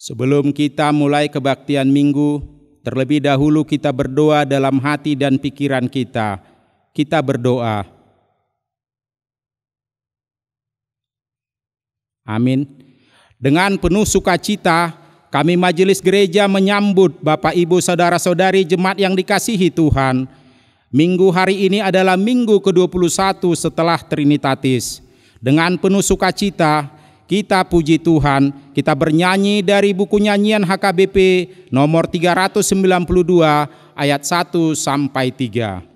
Sebelum kita mulai kebaktian minggu, terlebih dahulu kita berdoa dalam hati dan pikiran kita. Kita berdoa. Amin. Dengan penuh sukacita, kami Majelis Gereja menyambut Bapak Ibu Saudara-saudari jemaat yang dikasihi Tuhan. Minggu hari ini adalah minggu ke-21 setelah Trinitatis. Dengan penuh sukacita, kita puji Tuhan, kita bernyanyi dari buku nyanyian HKBP nomor 392 ayat 1 sampai 3.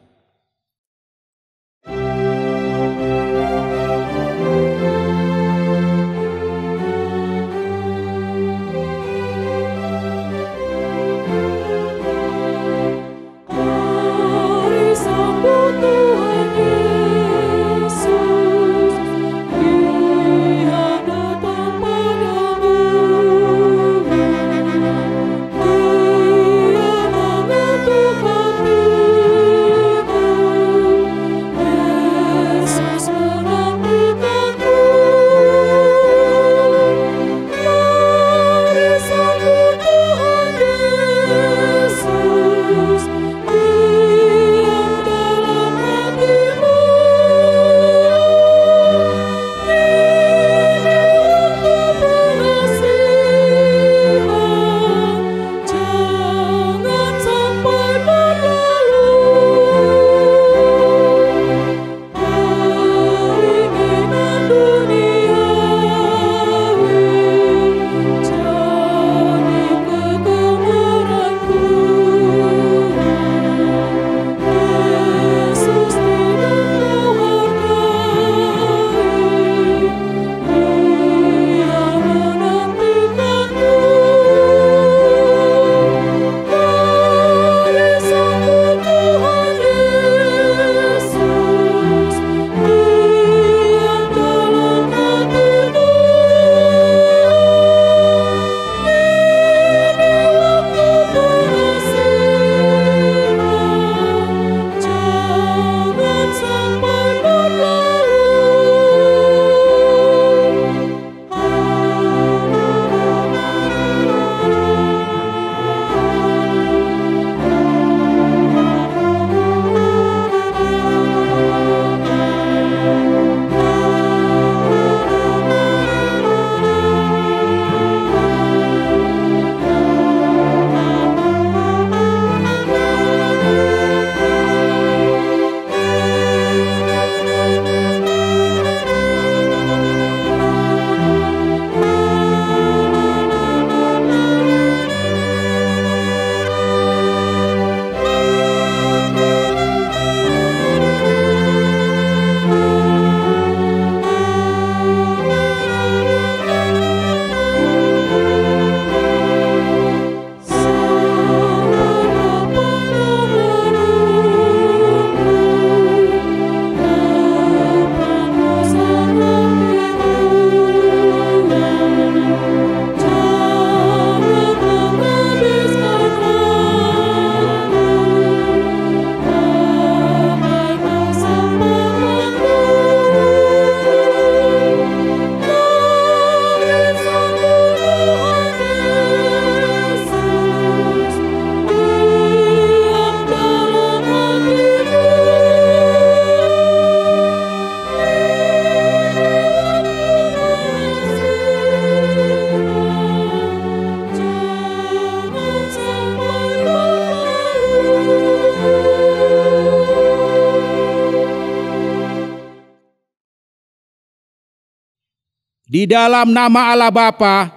Di dalam nama Allah Bapa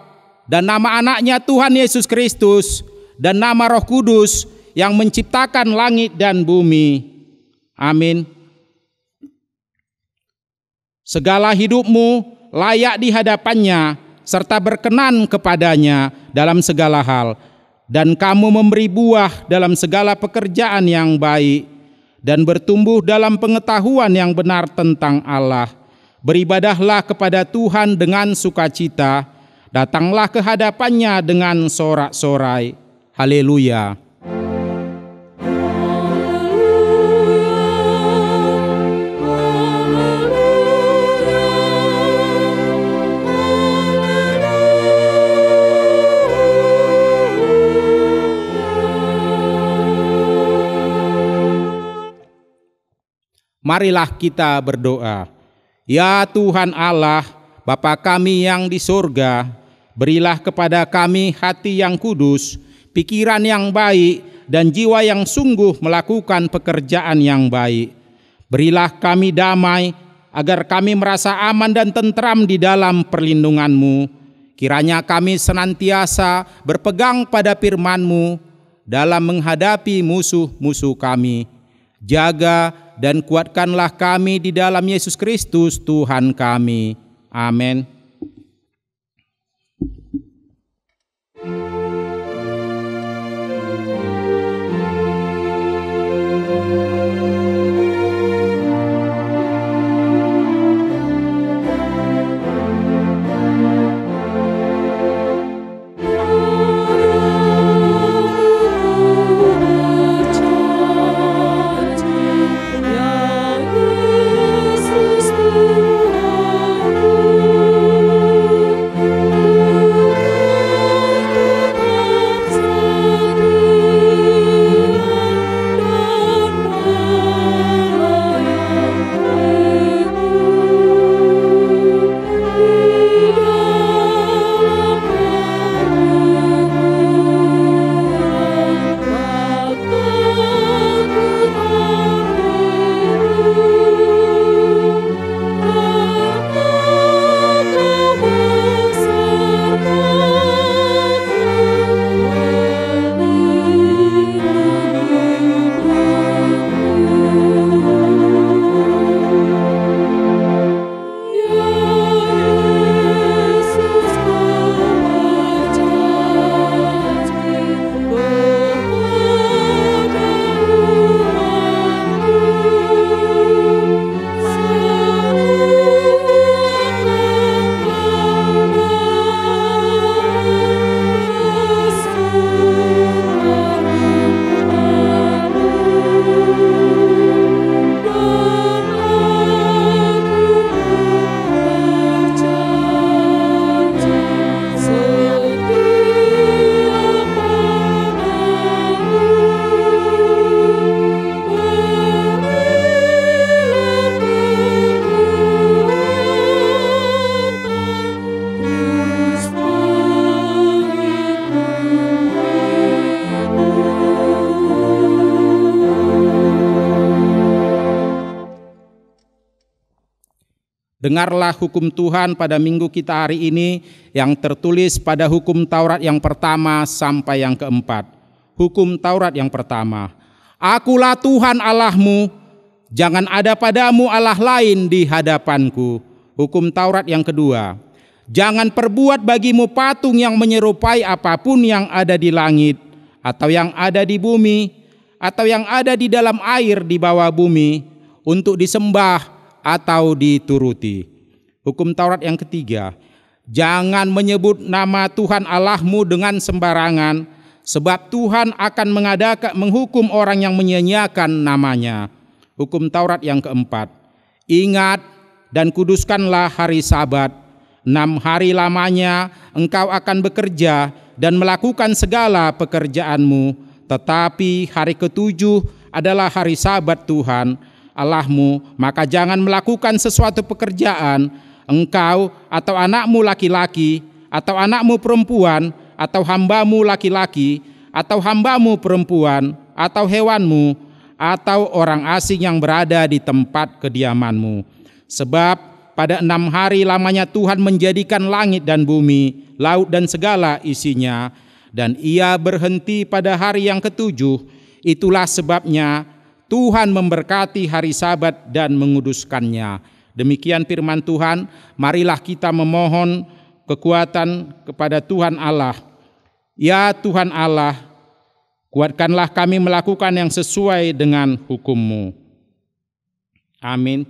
dan nama anaknya Tuhan Yesus Kristus dan nama Roh Kudus yang menciptakan langit dan bumi. Amin. Segala hidupmu layak di hadapannya serta berkenan kepadanya dalam segala hal. Dan kamu memberi buah dalam segala pekerjaan yang baik dan bertumbuh dalam pengetahuan yang benar tentang Allah. Beribadahlah kepada Tuhan dengan sukacita, datanglah ke hadapannya dengan sorak-sorai. Haleluya. Marilah kita berdoa. Ya Tuhan Allah, Bapa kami yang di surga, berilah kepada kami hati yang kudus, pikiran yang baik, dan jiwa yang sungguh melakukan pekerjaan yang baik. Berilah kami damai, agar kami merasa aman dan tentram di dalam perlindungan-Mu. Kiranya kami senantiasa berpegang pada firman-Mu dalam menghadapi musuh-musuh kami. Jaga dan kuatkanlah kami di dalam Yesus Kristus Tuhan kami. Amin. Dengarlah hukum Tuhan pada minggu kita hari ini yang tertulis pada hukum Taurat yang pertama sampai yang keempat. Hukum Taurat yang pertama. Akulah Tuhan Allahmu, jangan ada padamu Allah lain di hadapanku. Hukum Taurat yang kedua. Jangan perbuat bagimu patung yang menyerupai apapun yang ada di langit, atau yang ada di bumi, atau yang ada di dalam air di bawah bumi, untuk disembah atau dituruti. Hukum Taurat yang ketiga. Jangan menyebut nama Tuhan Allahmu dengan sembarangan, sebab Tuhan akan menghukum orang yang menyia-nyiakan namanya. Hukum Taurat yang keempat. Ingat dan kuduskanlah hari Sabat. 6 hari lamanya engkau akan bekerja dan melakukan segala pekerjaanmu, tetapi hari ketujuh adalah hari Sabat Tuhan Allahmu, maka jangan melakukan sesuatu pekerjaan, engkau atau anakmu laki-laki, atau anakmu perempuan, atau hambamu laki-laki, atau hambamu perempuan, atau hewanmu, atau orang asing yang berada di tempat kediamanmu. Sebab pada 6 hari lamanya Tuhan menjadikan langit dan bumi, laut dan segala isinya, dan Ia berhenti pada hari yang ketujuh. Itulah sebabnya Tuhan memberkati hari Sabat dan menguduskannya. Demikian firman Tuhan. Marilah kita memohon kekuatan kepada Tuhan Allah. Ya Tuhan Allah, kuatkanlah kami melakukan yang sesuai dengan hukum-Mu. Amin.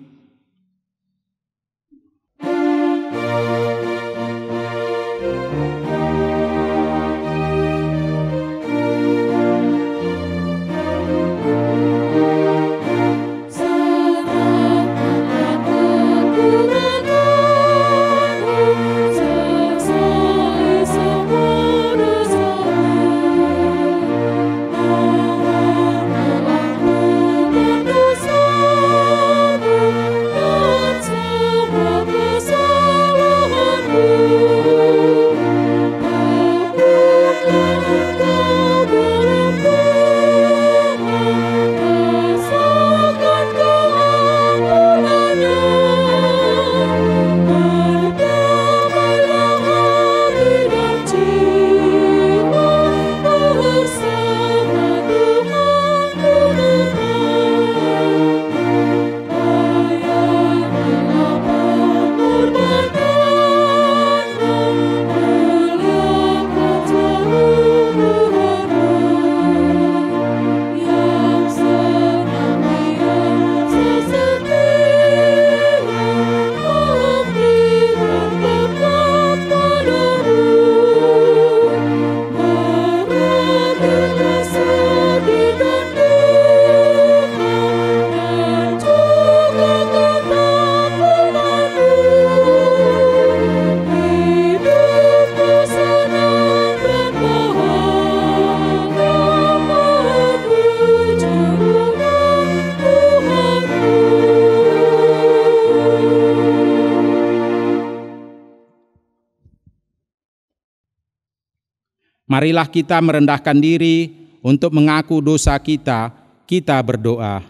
Marilah kita merendahkan diri untuk mengaku dosa kita. Kita berdoa.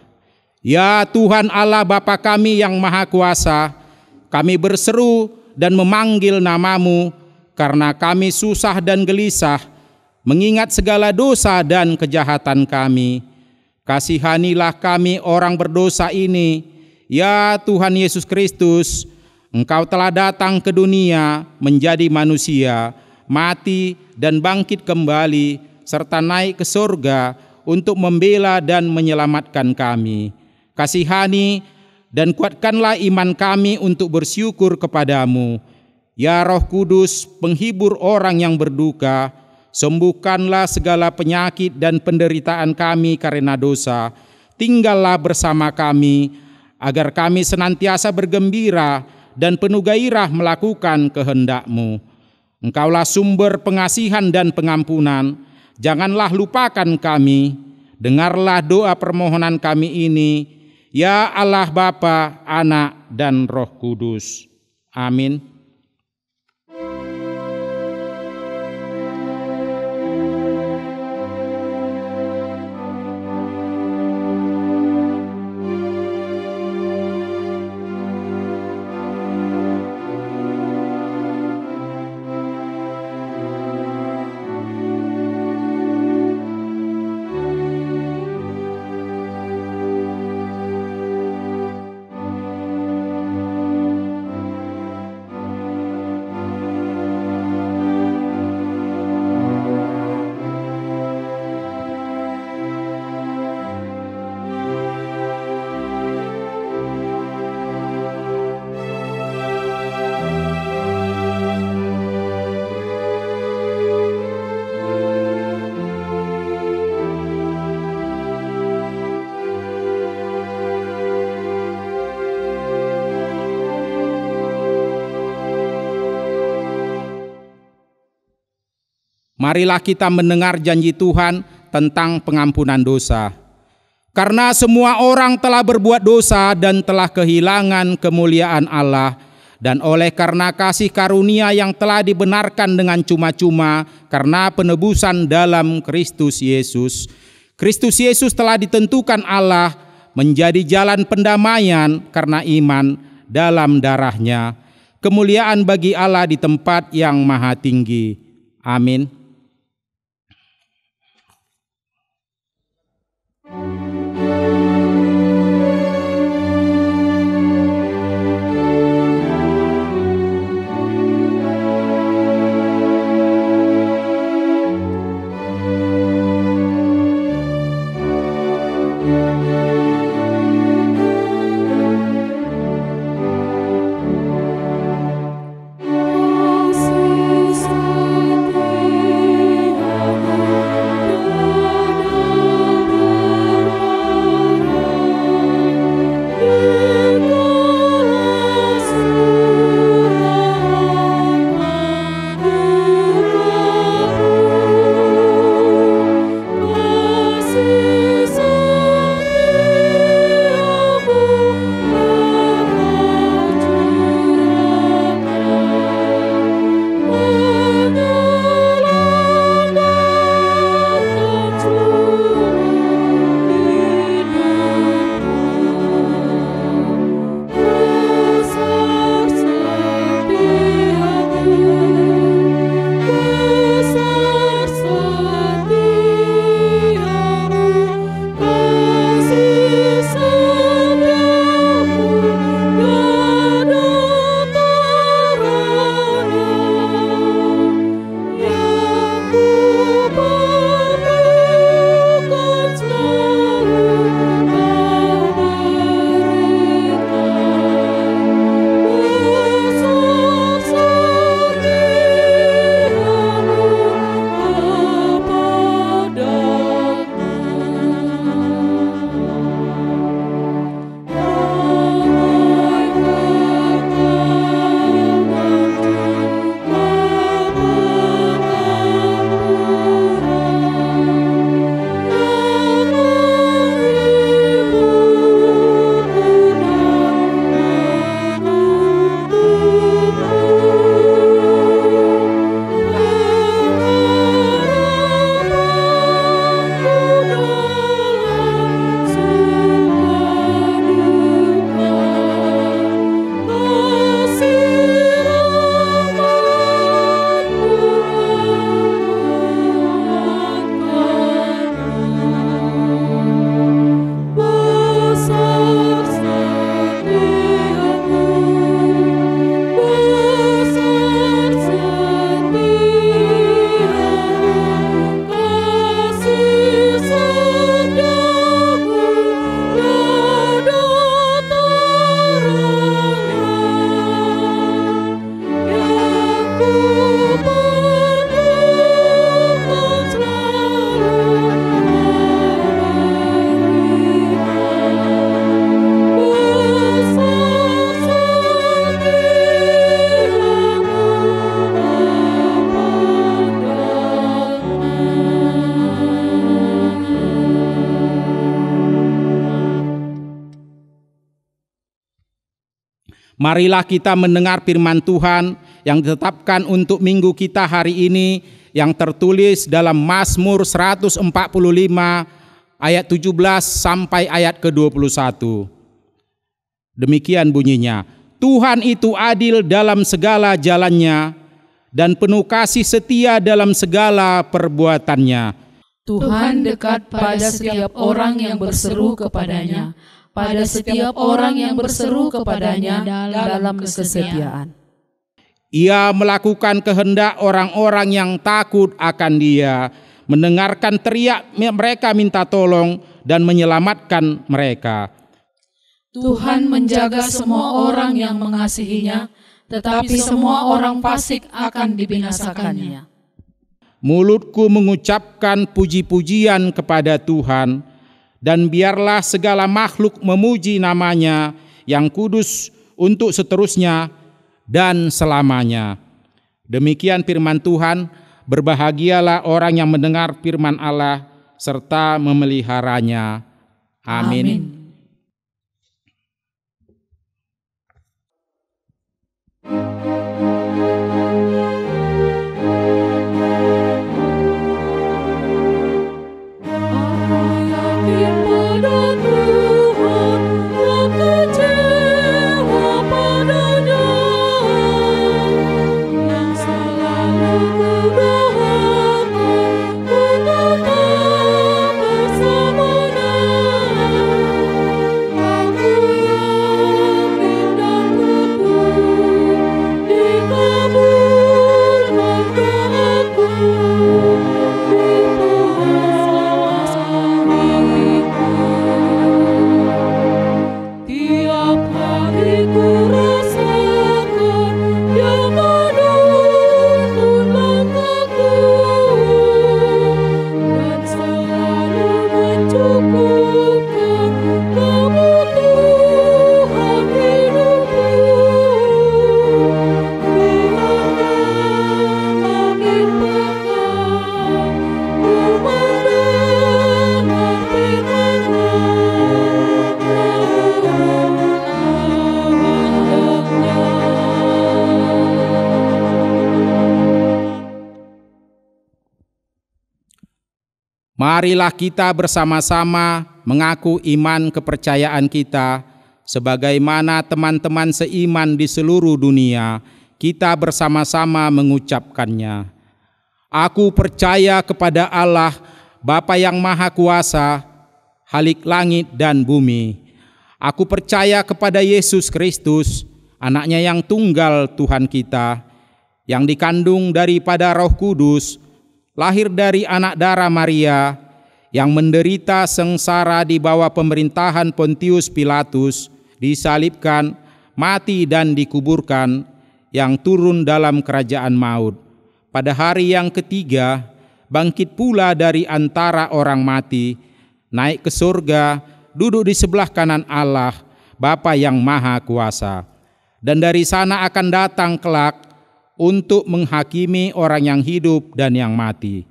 Ya Tuhan Allah Bapa kami yang Maha Kuasa, kami berseru dan memanggil nama-Mu karena kami susah dan gelisah mengingat segala dosa dan kejahatan kami. Kasihanilah kami orang berdosa ini. Ya Tuhan Yesus Kristus, Engkau telah datang ke dunia menjadi manusia, mati dan bangkit kembali, serta naik ke surga untuk membela dan menyelamatkan kami. Kasihani dan kuatkanlah iman kami untuk bersyukur kepadamu. Ya Roh Kudus, penghibur orang yang berduka, sembuhkanlah segala penyakit dan penderitaan kami karena dosa. Tinggallah bersama kami, agar kami senantiasa bergembira dan penuh gairah melakukan kehendak-Mu. Engkaulah sumber pengasihan dan pengampunan. Janganlah lupakan kami. Dengarlah doa permohonan kami ini. Ya Allah Bapa, Anak, dan Roh Kudus. Amin. Marilah kita mendengar janji Tuhan tentang pengampunan dosa. Karena semua orang telah berbuat dosa dan telah kehilangan kemuliaan Allah, dan oleh karena kasih karunia yang telah dibenarkan dengan cuma-cuma karena penebusan dalam Kristus Yesus. Kristus Yesus telah ditentukan Allah menjadi jalan pendamaian karena iman dalam darah-Nya. Kemuliaan bagi Allah di tempat yang maha tinggi. Amin. Kasih Marilah kita mendengar firman Tuhan yang ditetapkan untuk minggu kita hari ini, yang tertulis dalam Mazmur 145 ayat 17 sampai ayat ke-21. Demikian bunyinya, Tuhan itu adil dalam segala jalannya dan penuh kasih setia dalam segala perbuatannya. Tuhan dekat pada setiap orang yang berseru kepadanya, pada setiap orang yang berseru kepadanya dalam kesetiaan. Ia melakukan kehendak orang-orang yang takut akan Dia, mendengarkan teriak mereka minta tolong dan menyelamatkan mereka. Tuhan menjaga semua orang yang mengasihinya, tetapi semua orang fasik akan dibinasakannya. Mulutku mengucapkan puji-pujian kepada Tuhan, dan biarlah segala makhluk memuji namanya yang kudus untuk seterusnya dan selamanya. Demikian firman Tuhan. Berbahagialah orang yang mendengar firman Allah serta memeliharanya. Amin. Marilah kita bersama-sama mengaku iman kepercayaan kita, sebagaimana teman-teman seiman di seluruh dunia, kita bersama-sama mengucapkannya. Aku percaya kepada Allah, Bapa yang Maha Kuasa, Khalik langit dan bumi. Aku percaya kepada Yesus Kristus, Anaknya yang tunggal Tuhan kita, yang dikandung daripada Roh Kudus, lahir dari anak darah Maria, yang menderita sengsara di bawah pemerintahan Pontius Pilatus, disalibkan, mati dan dikuburkan, yang turun dalam kerajaan maut. Pada hari yang ketiga, bangkit pula dari antara orang mati, naik ke surga, duduk di sebelah kanan Allah, Bapa yang Maha Kuasa. Dan dari sana akan datang kelak untuk menghakimi orang yang hidup dan yang mati.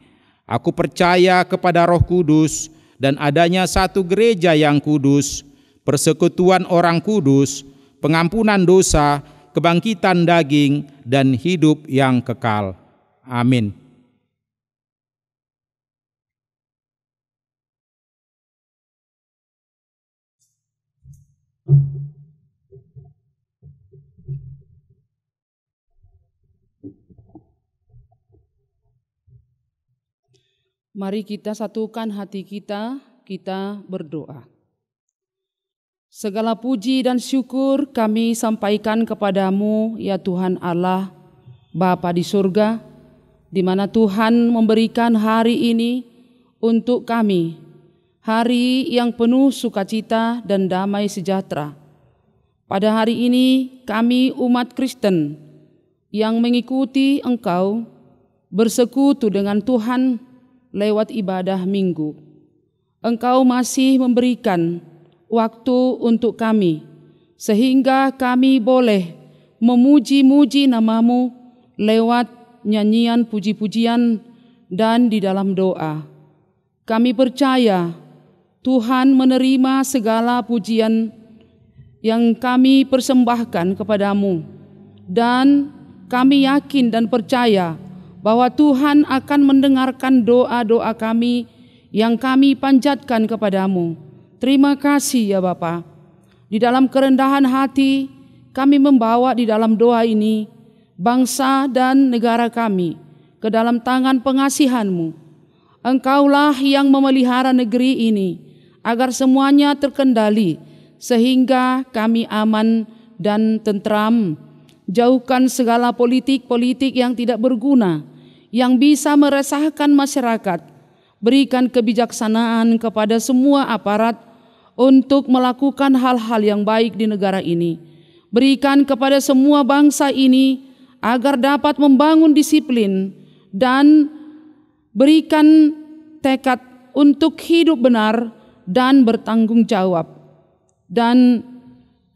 Aku percaya kepada Roh Kudus dan adanya satu gereja yang kudus, persekutuan orang kudus, pengampunan dosa, kebangkitan daging, dan hidup yang kekal. Amin. Mari kita satukan hati kita, kita berdoa. Segala puji dan syukur kami sampaikan kepadamu, ya Tuhan Allah, Bapa di surga, di mana Tuhan memberikan hari ini untuk kami, hari yang penuh sukacita dan damai sejahtera. Pada hari ini kami umat Kristen yang mengikuti Engkau bersekutu dengan Tuhan lewat ibadah minggu. Engkau masih memberikan waktu untuk kami, sehingga kami boleh memuji-muji nama-Mu lewat nyanyian puji-pujian dan di dalam doa. Kami percaya Tuhan menerima segala pujian yang kami persembahkan kepadamu, dan kami yakin dan percaya bahwa Tuhan akan mendengarkan doa-doa kami yang kami panjatkan kepadamu. Terima kasih ya Bapa. Di dalam kerendahan hati kami membawa di dalam doa ini bangsa dan negara kami ke dalam tangan pengasihan-Mu. Engkaulah yang memelihara negeri ini agar semuanya terkendali sehingga kami aman dan tentram. Jauhkan segala politik-politik yang tidak berguna, yang bisa meresahkan masyarakat. Berikan kebijaksanaan kepada semua aparat untuk melakukan hal-hal yang baik di negara ini. Berikan kepada semua bangsa ini agar dapat membangun disiplin dan berikan tekad untuk hidup benar dan bertanggung jawab. Dan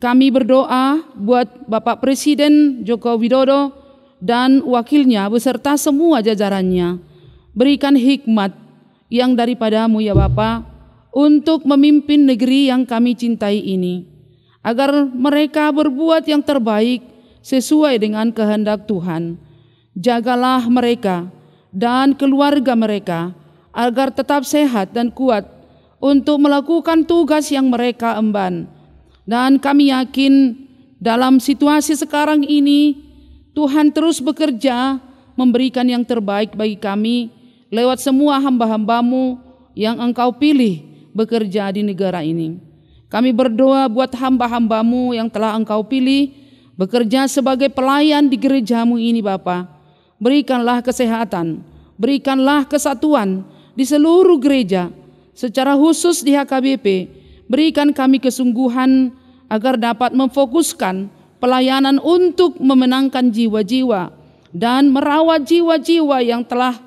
kami berdoa buat Bapak Presiden Joko Widodo dan wakilnya beserta semua jajarannya. Berikan hikmat yang daripada-Mu ya Bapa untuk memimpin negeri yang kami cintai ini, agar mereka berbuat yang terbaik sesuai dengan kehendak Tuhan. Jagalah mereka dan keluarga mereka agar tetap sehat dan kuat untuk melakukan tugas yang mereka emban. Dan kami yakin dalam situasi sekarang ini Tuhan terus bekerja memberikan yang terbaik bagi kami lewat semua hamba-hamba-Mu yang Engkau pilih bekerja di negara ini. Kami berdoa buat hamba-hamba-Mu yang telah Engkau pilih bekerja sebagai pelayan di gereja-Mu ini Bapa. Berikanlah kesehatan, berikanlah kesatuan di seluruh gereja, secara khusus di HKBP. Berikan kami kesungguhan agar dapat memfokuskan pelayanan untuk memenangkan jiwa-jiwa dan merawat jiwa-jiwa yang telah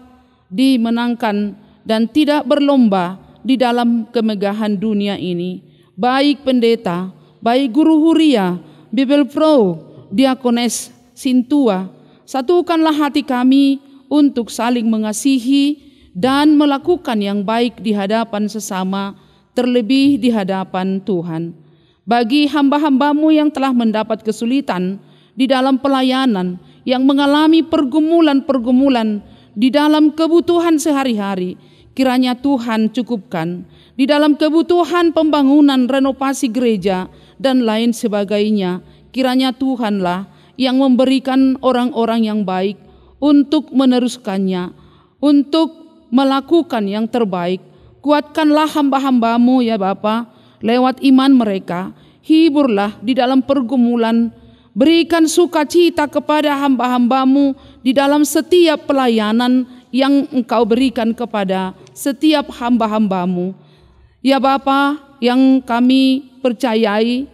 dimenangkan dan tidak berlomba di dalam kemegahan dunia ini. Baik pendeta, baik guru huria, Bible Pro, Diakones Sintua, satukanlah hati kami untuk saling mengasihi dan melakukan yang baik di hadapan sesama, terlebih di hadapan Tuhan. Bagi hamba-hamba-Mu yang telah mendapat kesulitan di dalam pelayanan, yang mengalami pergumulan-pergumulan di dalam kebutuhan sehari-hari, kiranya Tuhan cukupkan. Di dalam kebutuhan pembangunan renovasi gereja dan lain sebagainya, kiranya Tuhanlah yang memberikan orang-orang yang baik untuk meneruskannya, untuk melakukan yang terbaik. Kuatkanlah hamba-hamba-Mu ya Bapa lewat iman mereka. Hiburlah di dalam pergumulan. Berikan sukacita kepada hamba-hamba-Mu di dalam setiap pelayanan yang Engkau berikan kepada setiap hamba-hamba-Mu. Ya Bapa yang kami percayai,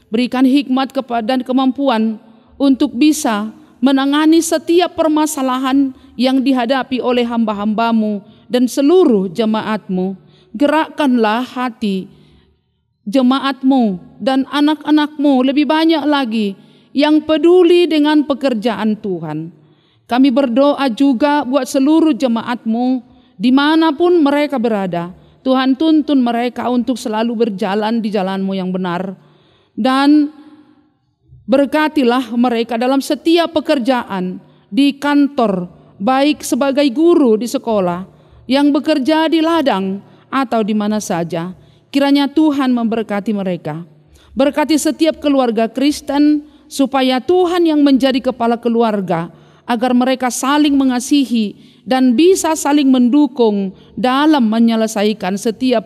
berikan hikmat dan kemampuan untuk bisa menangani setiap permasalahan yang dihadapi oleh hamba-hamba-Mu dan seluruh jemaat-Mu. Gerakkanlah hati jemaat-Mu dan anak-anak-Mu lebih banyak lagi yang peduli dengan pekerjaan Tuhan. Kami berdoa juga buat seluruh jemaat-Mu dimanapun mereka berada. Tuhan tuntun mereka untuk selalu berjalan di jalan-Mu yang benar. Dan berkatilah mereka dalam setiap pekerjaan di kantor, baik sebagai guru di sekolah, yang bekerja di ladang atau di mana saja. Kiranya Tuhan memberkati mereka. Berkati setiap keluarga Kristen supaya Tuhan yang menjadi kepala keluarga, agar mereka saling mengasihi dan bisa saling mendukung dalam menyelesaikan setiap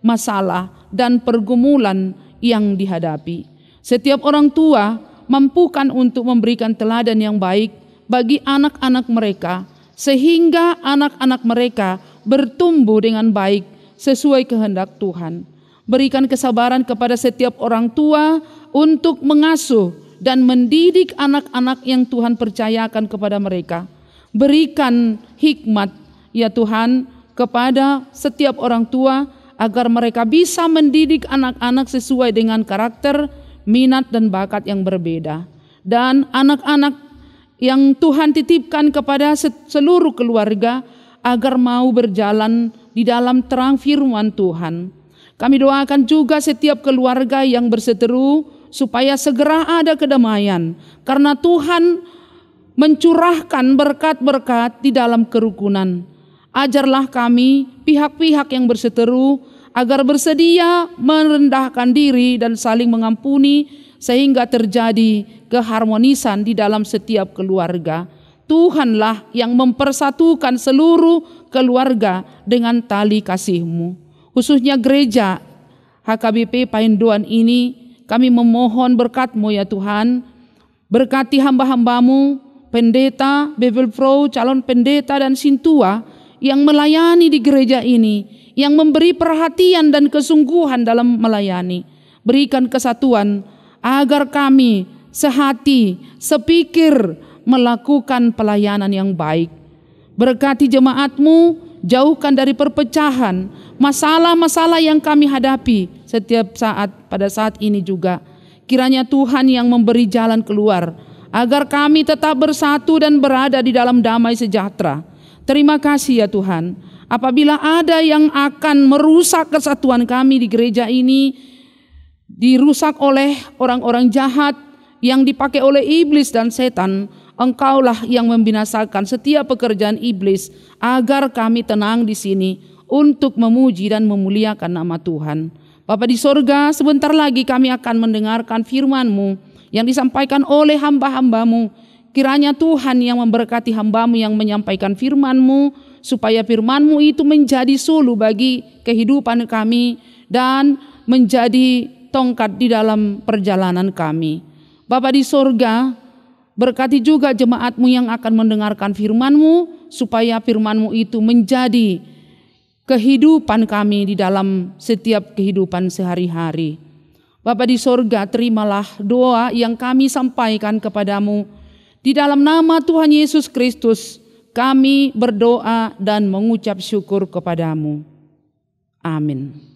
masalah dan pergumulan yang dihadapi. Setiap orang tua mampukan untuk memberikan teladan yang baik bagi anak-anak mereka, sehingga anak-anak mereka bertumbuh dengan baik sesuai kehendak Tuhan. Berikan kesabaran kepada setiap orang tua untuk mengasuh dan mendidik anak-anak yang Tuhan percayakan kepada mereka. Berikan hikmat ya Tuhan kepada setiap orang tua agar mereka bisa mendidik anak-anak sesuai dengan karakter, minat dan bakat yang berbeda. Dan anak-anak yang Tuhan titipkan kepada seluruh keluarga agar mau berjalan di dalam terang firman Tuhan. Kami doakan juga setiap keluarga yang berseteru supaya segera ada kedamaian, karena Tuhan mencurahkan berkat-berkat di dalam kerukunan. Ajarlah kami, pihak-pihak yang berseteru, agar bersedia merendahkan diri dan saling mengampuni, sehingga terjadi keharmonisan di dalam setiap keluarga. Tuhanlah yang mempersatukan seluruh keluarga dengan tali kasih-Mu. Khususnya gereja HKBP Payendoan ini, kami memohon berkat-Mu ya Tuhan. Berkati hamba-hamba-Mu, pendeta, Bebelpro, calon pendeta dan sintua yang melayani di gereja ini, yang memberi perhatian dan kesungguhan dalam melayani. Berikan kesatuan agar kami sehati, sepikir melakukan pelayanan yang baik. Berkati jemaat-Mu, jauhkan dari perpecahan, masalah-masalah yang kami hadapi setiap saat pada saat ini juga. Kiranya Tuhan yang memberi jalan keluar, agar kami tetap bersatu dan berada di dalam damai sejahtera. Terima kasih ya Tuhan. Apabila ada yang akan merusak kesatuan kami di gereja ini, dirusak oleh orang-orang jahat yang dipakai oleh iblis dan setan, Engkaulah yang membinasakan setiap pekerjaan iblis, agar kami tenang di sini untuk memuji dan memuliakan nama Tuhan. Bapa di sorga, sebentar lagi kami akan mendengarkan firman-Mu yang disampaikan oleh hamba-hamba-Mu. Kiranya Tuhan yang memberkati hamba-Mu yang menyampaikan firman-Mu, supaya firman-Mu itu menjadi sulu bagi kehidupan kami dan menjadi tongkat di dalam perjalanan kami. Bapa di sorga, berkati juga jemaat-Mu yang akan mendengarkan firman-Mu, supaya firman-Mu itu menjadi kehidupan kami di dalam setiap kehidupan sehari-hari. Bapa di sorga, terimalah doa yang kami sampaikan kepadamu. Di dalam nama Tuhan Yesus Kristus, kami berdoa dan mengucap syukur kepadamu. Amin.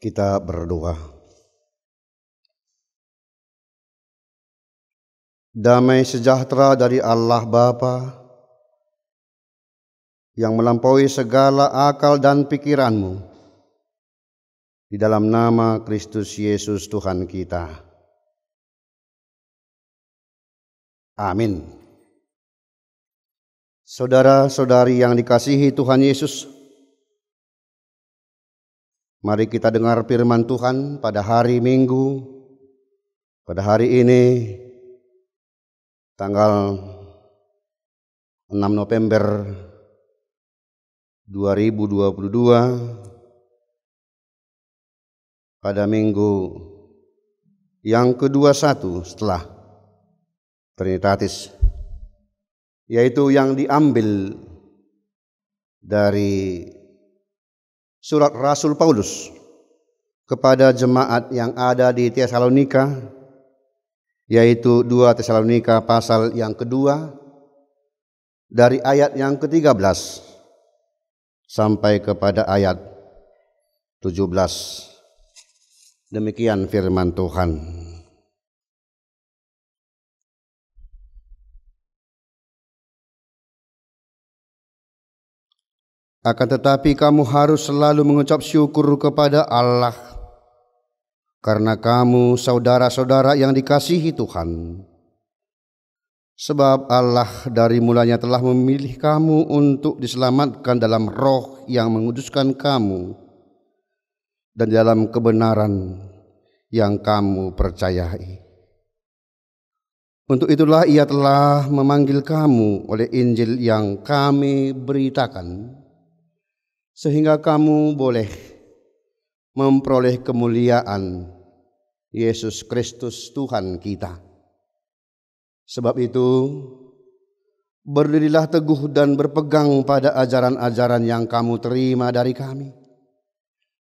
Kita berdoa. Damai sejahtera dari Allah Bapa yang melampaui segala akal dan pikiranmu, di dalam nama Kristus Yesus Tuhan kita. Amin. Saudara-saudari yang dikasihi Tuhan Yesus, mari kita dengar firman Tuhan pada hari Minggu, pada hari ini, tanggal 6 November 2022, pada minggu yang ke-21 setelah Trinitatis, yaitu yang diambil dari surat Rasul Paulus kepada jemaat yang ada di Tesalonika, yaitu 2 Tesalonika pasal yang kedua dari ayat yang ke-13 sampai kepada ayat 17. Demikian firman Tuhan. Akan tetapi kamu harus selalu mengucap syukur kepada Allah, karena kamu saudara-saudara yang dikasihi Tuhan. Sebab Allah dari mulanya telah memilih kamu untuk diselamatkan dalam roh yang menguduskan kamu dan dalam kebenaran yang kamu percayai. Untuk itulah Ia telah memanggil kamu oleh Injil yang kami beritakan, sehingga kamu boleh memperoleh kemuliaan Yesus Kristus Tuhan kita. Sebab itu, berdirilah teguh dan berpegang pada ajaran-ajaran yang kamu terima dari kami,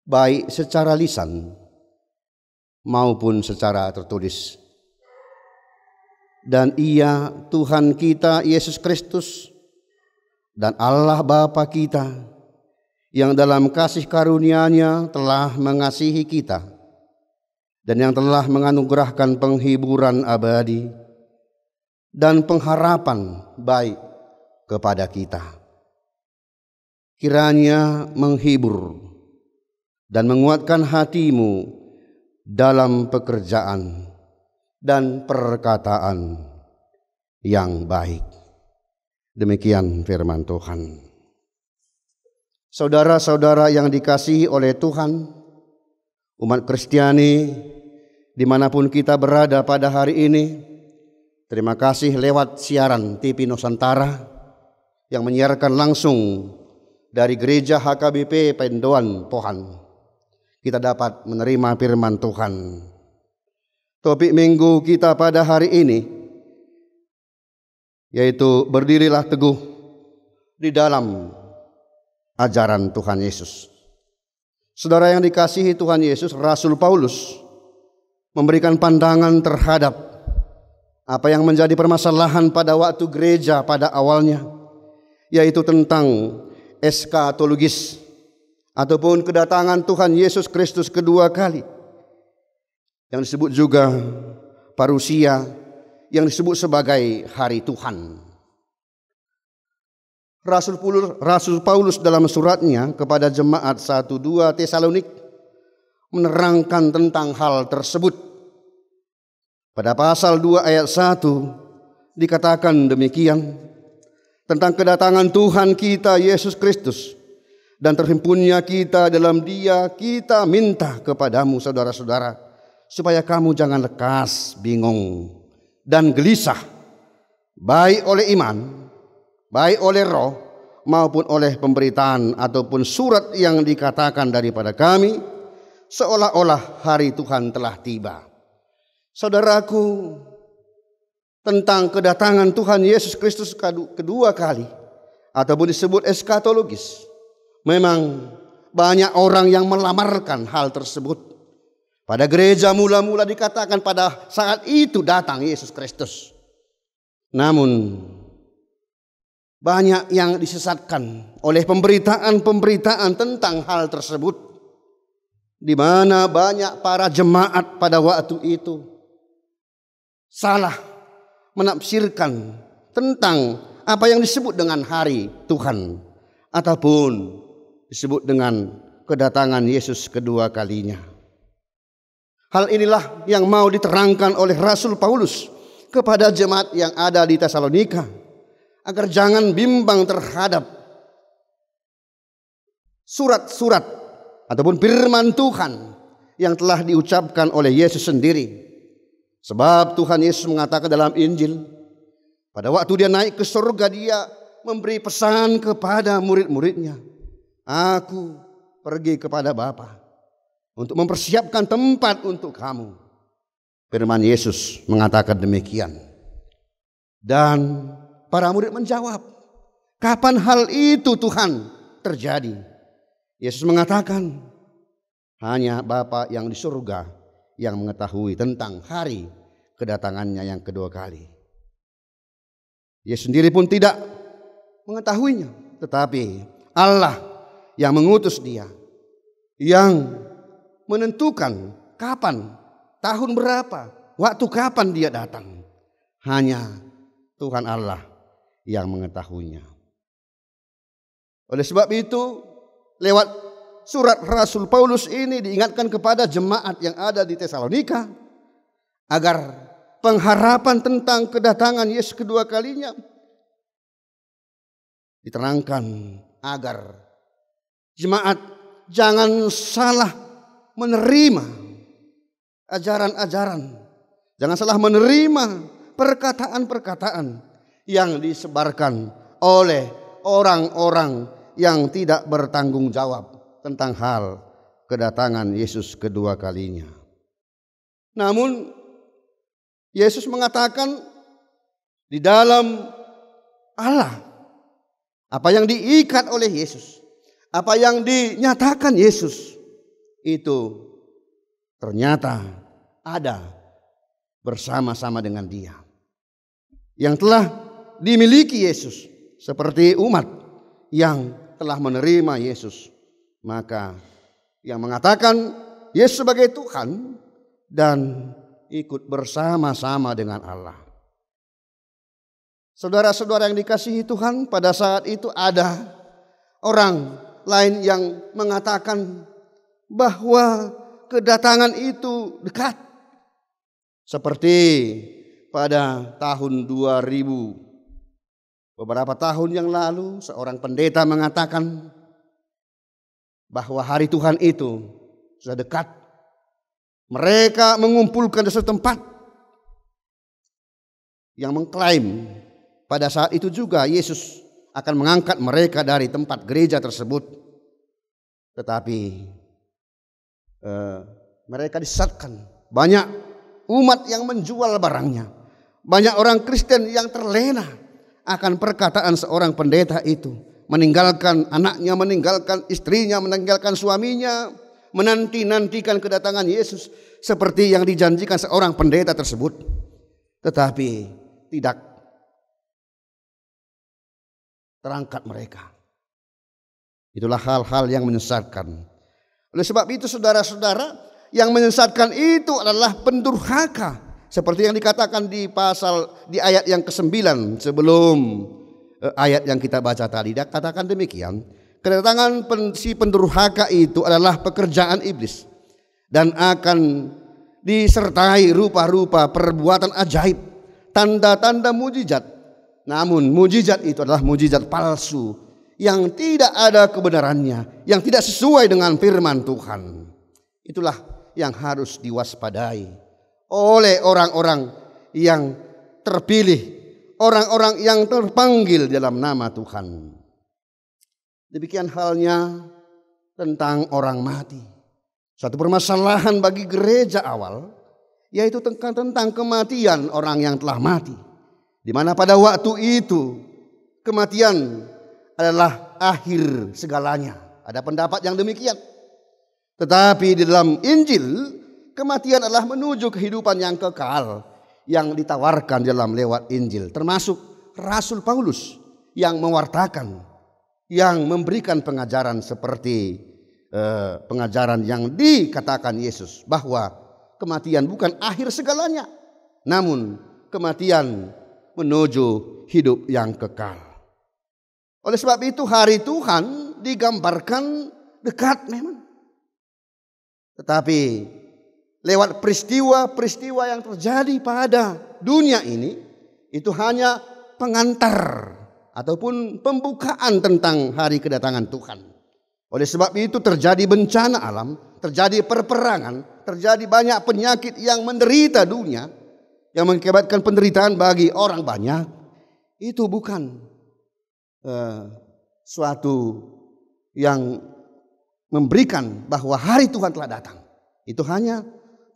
baik secara lisan maupun secara tertulis. Dan Ia, Tuhan kita Yesus Kristus, dan Allah Bapa kita, yang dalam kasih karunia-Nya telah mengasihi kita, dan yang telah menganugerahkan penghiburan abadi dan pengharapan baik kepada kita, kiranya menghibur dan menguatkan hatimu dalam pekerjaan dan perkataan yang baik. Demikian firman Tuhan. Saudara-saudara yang dikasihi oleh Tuhan, umat Kristiani dimanapun kita berada pada hari ini, terima kasih lewat siaran TV Nusantara yang menyiarkan langsung dari Gereja HKBP Pendoan Pohan. Kita dapat menerima firman Tuhan. Topik minggu kita pada hari ini yaitu berdirilah teguh di dalam ajaran Tuhan Yesus. Saudara yang dikasihi Tuhan Yesus, Rasul Paulus memberikan pandangan terhadap apa yang menjadi permasalahan pada waktu gereja pada awalnya, yaitu tentang eskatologis ataupun kedatangan Tuhan Yesus Kristus kedua kali, yang disebut juga parusia, yang disebut sebagai hari Tuhan. Rasul Paulus dalam suratnya kepada jemaat 1-2 Tesalonik menerangkan tentang hal tersebut. Pada pasal 2 ayat 1 dikatakan demikian tentang kedatangan Tuhan kita Yesus Kristus dan terhimpunnya kita dalam Dia. Kita minta kepadamu saudara-saudara, supaya kamu jangan lekas, bingung dan gelisah, baik oleh iman, baik oleh roh, maupun oleh pemberitaan ataupun surat yang dikatakan daripada kami, seolah-olah hari Tuhan telah tiba. Saudaraku, tentang kedatangan Tuhan Yesus Kristus kedua kali ataupun disebut eskatologis, memang banyak orang yang melamarkan hal tersebut. Pada gereja mula-mula dikatakan pada saat itu datang Yesus Kristus. Namun banyak yang disesatkan oleh pemberitaan-pemberitaan tentang hal tersebut. di mana banyak para jemaat pada waktu itu salah menafsirkan tentang apa yang disebut dengan hari Tuhan ataupun disebut dengan kedatangan Yesus kedua kalinya. Hal inilah yang mau diterangkan oleh Rasul Paulus kepada jemaat yang ada di Tesalonika, agar jangan bimbang terhadap surat-surat ataupun firman Tuhan yang telah diucapkan oleh Yesus sendiri. Sebab Tuhan Yesus mengatakan dalam Injil, pada waktu dia naik ke surga, dia memberi pesan kepada murid-muridnya, "Aku pergi kepada Bapa untuk mempersiapkan tempat untuk kamu." Firman Yesus mengatakan demikian. Dan para murid menjawab, "Kapan hal itu Tuhan terjadi?" Yesus mengatakan, "Hanya Bapa yang di surga yang mengetahui tentang hari kedatangannya yang kedua kali." Yesus sendiri pun tidak mengetahuinya, tetapi Allah yang mengutus dia, yang menentukan kapan, tahun berapa, waktu kapan dia datang. Hanya Tuhan Allah yang mengetahuinya. Oleh sebab itu, lewat surat Rasul Paulus ini diingatkan kepada jemaat yang ada di Tesalonika agar pengharapan tentang kedatangan Yesus kedua kalinya diterangkan, agar jemaat jangan salah menerima ajaran-ajaran, jangan salah menerima perkataan-perkataan yang disebarkan oleh orang-orang yang tidak bertanggung jawab tentang hal kedatangan Yesus kedua kalinya. Namun Yesus mengatakan di dalam Allah, apa yang diikat oleh Yesus, apa yang dinyatakan Yesus, itu ternyata ada bersama-sama dengan Dia yang telah dimiliki Yesus, seperti umat yang telah menerima Yesus. Maka yang mengatakan Yesus sebagai Tuhan dan ikut bersama-sama dengan Allah. Saudara-saudara yang dikasihi Tuhan, pada saat itu ada orang lain yang mengatakan bahwa kedatangan itu dekat. Seperti pada tahun 2000, beberapa tahun yang lalu, seorang pendeta mengatakan bahwa hari Tuhan itu sudah dekat. Mereka mengumpulkan di satu tempat yang mengklaim pada saat itu juga Yesus akan mengangkat mereka dari tempat gereja tersebut. Tetapi mereka disesatkan. Banyak umat yang menjual barangnya. Banyak orang Kristen yang terlena akan perkataan seorang pendeta itu. Meninggalkan anaknya, meninggalkan istrinya, meninggalkan suaminya, menanti-nantikan kedatangan Yesus seperti yang dijanjikan seorang pendeta tersebut, tetapi tidak terangkat mereka. Itulah hal-hal yang menyesatkan. Oleh sebab itu saudara-saudara, yang menyesatkan itu adalah pendurhaka, seperti yang dikatakan di ayat yang ke-9 sebelum ayat yang kita baca tadi. Dia katakan demikian, kedatangan si pendurhaka itu adalah pekerjaan iblis dan akan disertai rupa-rupa perbuatan ajaib, tanda-tanda mujizat. Namun mujizat itu adalah mujizat palsu yang tidak ada kebenarannya, yang tidak sesuai dengan firman Tuhan. Itulah yang harus diwaspadai oleh orang-orang yang terpilih, orang-orang yang terpanggil dalam nama Tuhan. Demikian halnya tentang orang mati. Suatu permasalahan bagi gereja awal, yaitu tentang kematian orang yang telah mati. Di mana pada waktu itu kematian adalah akhir segalanya. Ada pendapat yang demikian. Tetapi di dalam Injil, kematian adalah menuju kehidupan yang kekal yang ditawarkan dalam lewat Injil. Termasuk Rasul Paulus yang mewartakan, yang memberikan pengajaran seperti pengajaran yang dikatakan Yesus bahwa kematian bukan akhir segalanya, namun kematian menuju hidup yang kekal. Oleh sebab itu hari Tuhan digambarkan dekat memang. Tetapi lewat peristiwa-peristiwa yang terjadi pada dunia ini, itu hanya pengantar ataupun pembukaan tentang hari kedatangan Tuhan. Oleh sebab itu terjadi bencana alam, terjadi perperangan, terjadi banyak penyakit yang menderita dunia, yang mengakibatkan penderitaan bagi orang banyak. Itu bukan suatu yang memberikan bahwa hari Tuhan telah datang. Itu hanya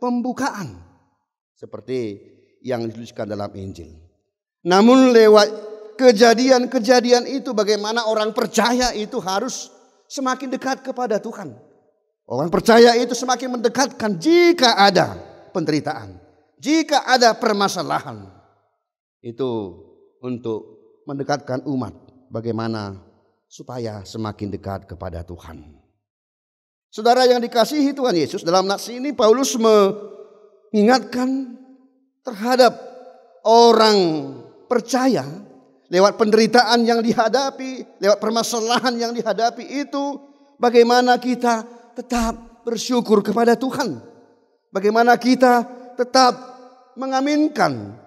pembukaan seperti yang dituliskan dalam Injil. Namun lewat kejadian-kejadian itu bagaimana orang percaya itu harus semakin dekat kepada Tuhan. Orang percaya itu semakin mendekatkan jika ada penderitaan, jika ada permasalahan. Itu untuk mendekatkan umat bagaimana supaya semakin dekat kepada Tuhan. Saudara yang dikasihi Tuhan Yesus, dalam nats ini Paulus mengingatkan terhadap orang percaya lewat penderitaan yang dihadapi, lewat permasalahan yang dihadapi itu, bagaimana kita tetap bersyukur kepada Tuhan. Bagaimana kita tetap mengaminkan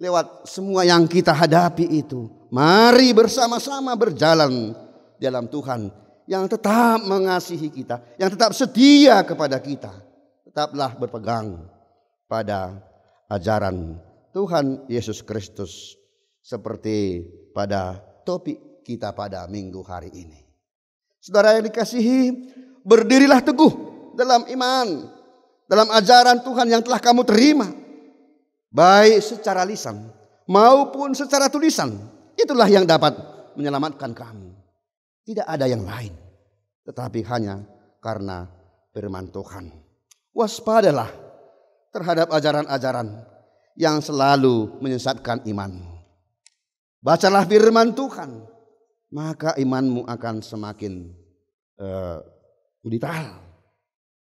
lewat semua yang kita hadapi itu. Mari bersama-sama berjalan dalam Tuhan yang tetap mengasihi kita, yang tetap setia kepada kita. Tetaplah berpegang pada ajaran Tuhan Yesus Kristus seperti pada topik kita pada minggu hari ini. Saudara yang dikasihi, berdirilah teguh dalam iman, dalam ajaran Tuhan yang telah kamu terima, baik secara lisan maupun secara tulisan. Itulah yang dapat menyelamatkan kamu. Tidak ada yang lain, tetapi hanya karena firman Tuhan. Waspadalah terhadap ajaran-ajaran yang selalu menyesatkan imanmu. Bacalah firman Tuhan, maka imanmu akan semakin vital,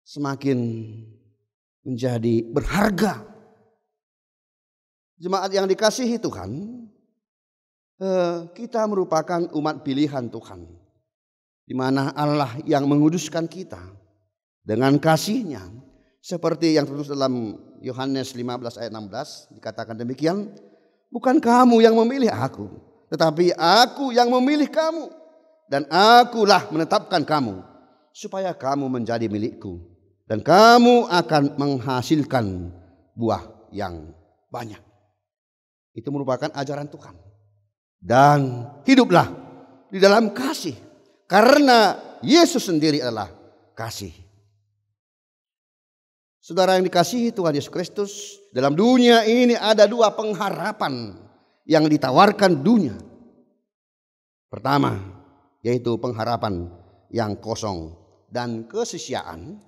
semakin menjadi berharga. Jemaat yang dikasihi Tuhan, kita merupakan umat pilihan Tuhan, di mana Allah yang menguduskan kita dengan kasih-Nya, seperti yang tertulis dalam Yohanes 15 ayat 16 dikatakan demikian, bukan kamu yang memilih aku, tetapi aku yang memilih kamu, dan akulah menetapkan kamu supaya kamu menjadi milikku, dan kamu akan menghasilkan buah yang banyak. Itu merupakan ajaran Tuhan. Dan hiduplah di dalam kasih, karena Yesus sendiri adalah kasih. Saudara yang dikasihi Tuhan Yesus Kristus, dalam dunia ini ada dua pengharapan yang ditawarkan dunia. Pertama, yaitu pengharapan yang kosong dan kesia-siaan.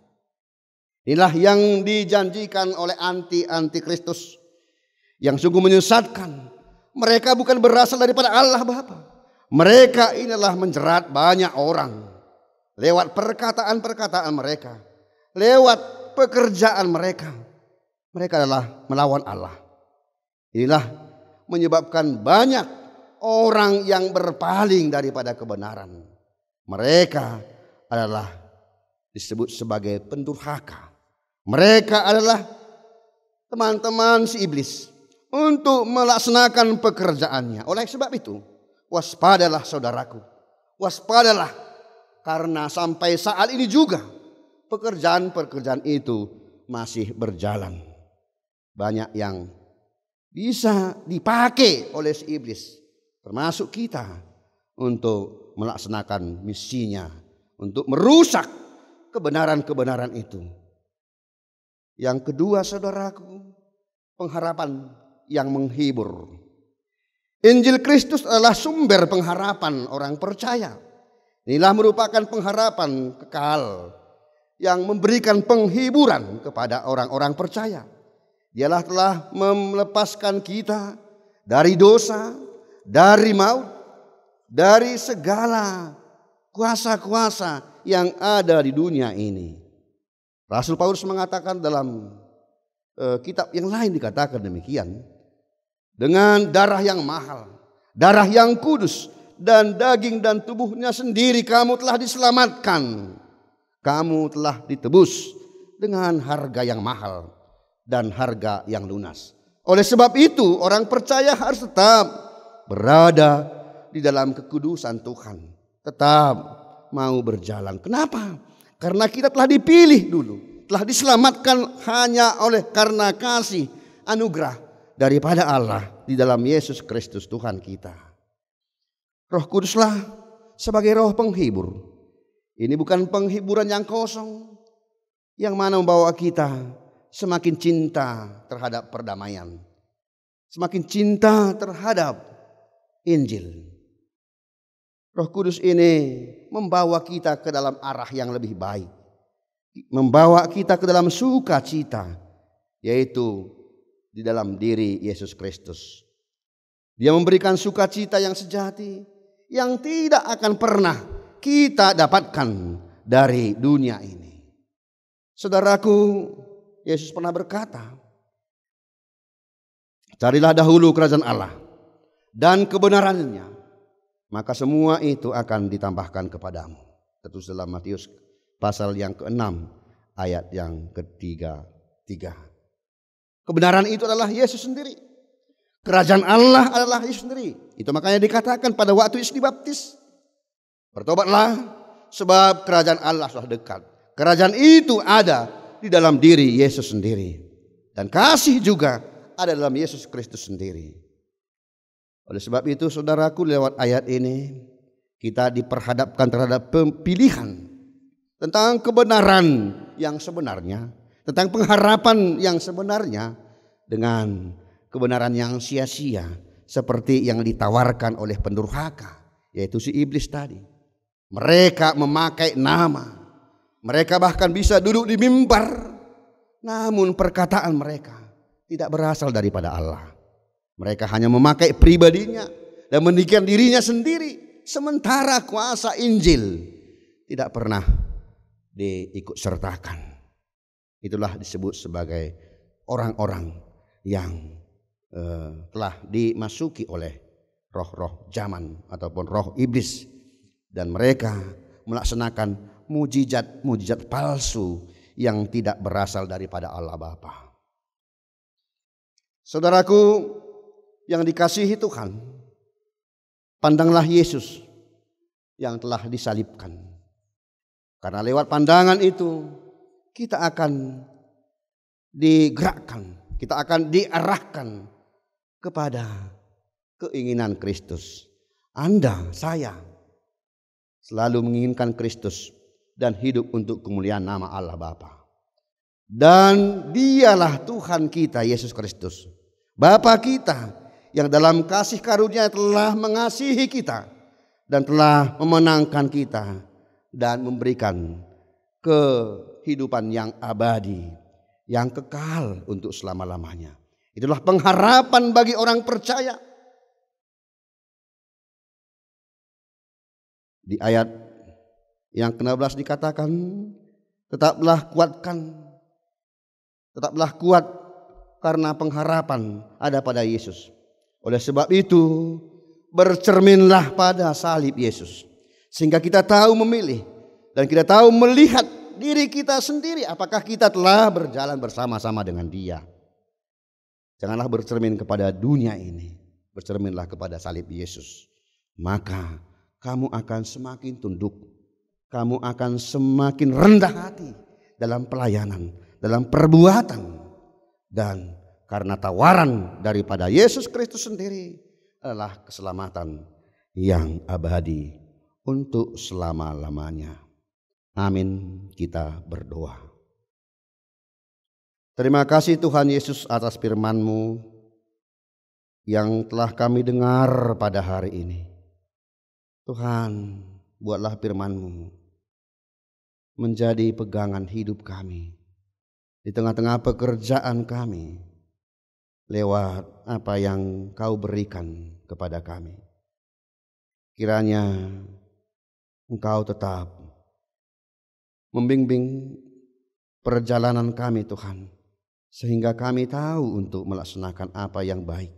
Inilah yang dijanjikan oleh anti-Kristus yang sungguh menyesatkan. Mereka bukan berasal daripada Allah Bapa. Mereka inilah menjerat banyak orang lewat perkataan-perkataan mereka, lewat pekerjaan mereka. Mereka adalah melawan Allah. Inilah menyebabkan banyak orang yang berpaling daripada kebenaran. Mereka adalah disebut sebagai pendurhaka. Mereka adalah teman-teman si iblis untuk melaksanakan pekerjaannya. Oleh sebab itu, waspadalah saudaraku, waspadalah, karena sampai saat ini juga pekerjaan-pekerjaan itu masih berjalan. Banyak yang bisa dipakai oleh si iblis, termasuk kita, untuk melaksanakan misinya, untuk merusak kebenaran-kebenaran itu. Yang kedua saudaraku, pengharapan yang menghibur. Injil Kristus adalah sumber pengharapan orang percaya. Inilah merupakan pengharapan kekal yang memberikan penghiburan kepada orang-orang percaya. Dialah telah melepaskan kita dari dosa, dari maut, dari segala kuasa-kuasa yang ada di dunia ini. Rasul Paulus mengatakan dalam kitab yang lain dikatakan demikian. Dengan darah yang mahal, darah yang kudus, dan daging dan tubuhnya sendiri kamu telah diselamatkan. Kamu telah ditebus dengan harga yang mahal dan harga yang lunas. Oleh sebab itu orang percaya harus tetap berada di dalam kekudusan Tuhan. Tetap mau berjalan. Kenapa? Karena kita telah dipilih dulu. Telah diselamatkan hanya oleh karena kasih anugerah daripada Allah di dalam Yesus Kristus Tuhan kita. Roh Kuduslah sebagai roh penghibur. Ini bukan penghiburan yang kosong, yang mana membawa kita semakin cinta terhadap perdamaian, semakin cinta terhadap Injil. Roh Kudus ini membawa kita ke dalam arah yang lebih baik, membawa kita ke dalam sukacita, yaitu di dalam diri Yesus Kristus. Dia memberikan sukacita yang sejati, yang tidak akan pernah kita dapatkan dari dunia ini. Saudaraku, Yesus pernah berkata, carilah dahulu kerajaan Allah dan kebenarannya, maka semua itu akan ditambahkan kepadamu. Tertulis dalam Matius pasal yang ke-6 ayat yang ke-3. Kebenaran itu adalah Yesus sendiri. Kerajaan Allah adalah Yesus sendiri. Itu makanya dikatakan pada waktu Yesus dibaptis, bertobatlah sebab kerajaan Allah sudah dekat. Kerajaan itu ada di dalam diri Yesus sendiri. Dan kasih juga ada dalam Yesus Kristus sendiri. Oleh sebab itu saudaraku, lewat ayat ini kita diperhadapkan terhadap pilihan tentang kebenaran yang sebenarnya, tentang pengharapan yang sebenarnya, dengan kebenaran yang sia-sia seperti yang ditawarkan oleh pendurhaka, yaitu si iblis tadi. Mereka memakai nama, mereka bahkan bisa duduk di mimbar, namun perkataan mereka tidak berasal daripada Allah. Mereka hanya memakai pribadinya dan meninggikan dirinya sendiri, sementara kuasa Injil tidak pernah diikut sertakan. Itulah disebut sebagai orang-orang yang telah dimasuki oleh roh-roh zaman ataupun roh iblis, dan mereka melaksanakan mujizat-mujizat palsu yang tidak berasal daripada Allah Bapa. Saudaraku yang dikasihi Tuhan, pandanglah Yesus yang telah disalibkan. Karena lewat pandangan itu kita akan digerakkan, kita akan diarahkan kepada keinginan Kristus. Anda, saya selalu menginginkan Kristus dan hidup untuk kemuliaan nama Allah Bapa. Dan dialah Tuhan kita Yesus Kristus, Bapa kita yang dalam kasih karunia telah mengasihi kita dan telah memenangkan kita dan memberikan kehidupan yang abadi, yang kekal untuk selama-lamanya. Itulah pengharapan bagi orang percaya. Di ayat yang ke-16 dikatakan, tetaplah kuat karena pengharapan ada pada Yesus. Oleh sebab itu bercerminlah pada salib Yesus, sehingga kita tahu memilih dan kita tahu melihat diri kita sendiri, apakah kita telah berjalan bersama-sama dengan Dia. Janganlah bercermin kepada dunia ini, bercerminlah kepada salib Yesus. Maka kamu akan semakin tunduk, kamu akan semakin rendah hati dalam pelayanan, dalam perbuatan. Dan karena tawaran daripada Yesus Kristus sendiri adalah keselamatan yang abadi untuk selama-lamanya. Amin. Kita berdoa. Terima kasih Tuhan Yesus atas firman-Mu yang telah kami dengar pada hari ini. Tuhan, buatlah firman-Mu menjadi pegangan hidup kami di tengah-tengah pekerjaan kami, lewat apa yang Kau berikan kepada kami. Kiranya Engkau tetap membimbing perjalanan kami Tuhan, sehingga kami tahu untuk melaksanakan apa yang baik,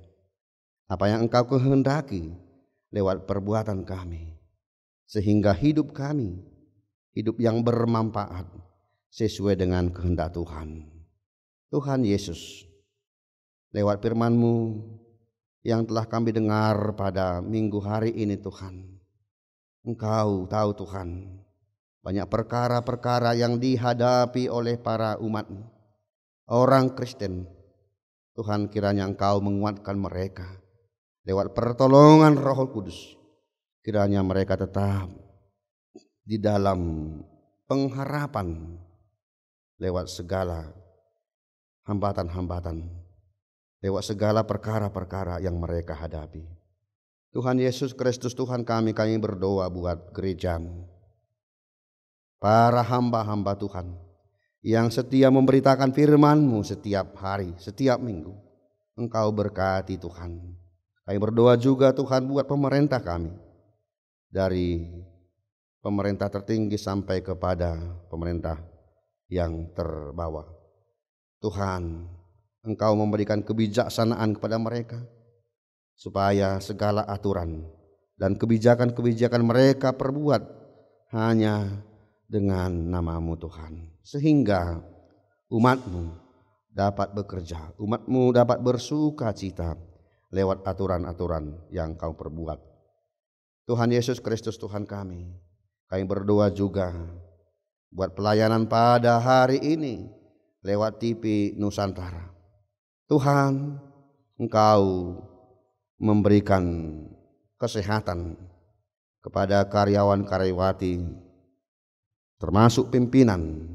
apa yang Engkau kehendaki lewat perbuatan kami, sehingga hidup kami hidup yang bermanfaat sesuai dengan kehendak Tuhan. Tuhan Yesus, lewat firman-Mu yang telah kami dengar pada minggu hari ini Tuhan, Engkau tahu Tuhan, banyak perkara-perkara yang dihadapi oleh para umat-Mu, orang Kristen. Tuhan, kiranya Engkau menguatkan mereka lewat pertolongan Roh Kudus. Kiranya mereka tetap di dalam pengharapan lewat segala hambatan-hambatan, lewat segala perkara-perkara yang mereka hadapi. Tuhan Yesus Kristus Tuhan kami berdoa buat gereja-Mu, para hamba-hamba Tuhan yang setia memberitakan firman-Mu setiap hari, setiap minggu. Engkau berkati Tuhan. Kami berdoa juga Tuhan buat pemerintah kami, dari pemerintah tertinggi sampai kepada pemerintah yang terbawah. Tuhan, Engkau memberikan kebijaksanaan kepada mereka, supaya segala aturan dan kebijakan-kebijakan mereka perbuat hanya dengan nama-Mu Tuhan, sehingga umat-Mu dapat bekerja, umat-Mu dapat bersuka cita lewat aturan-aturan yang Kau perbuat. Tuhan Yesus Kristus Tuhan kami berdoa juga buat pelayanan pada hari ini lewat TV Nusantara. Tuhan, Engkau memberikan kesehatan kepada karyawan-karyawati, termasuk pimpinan.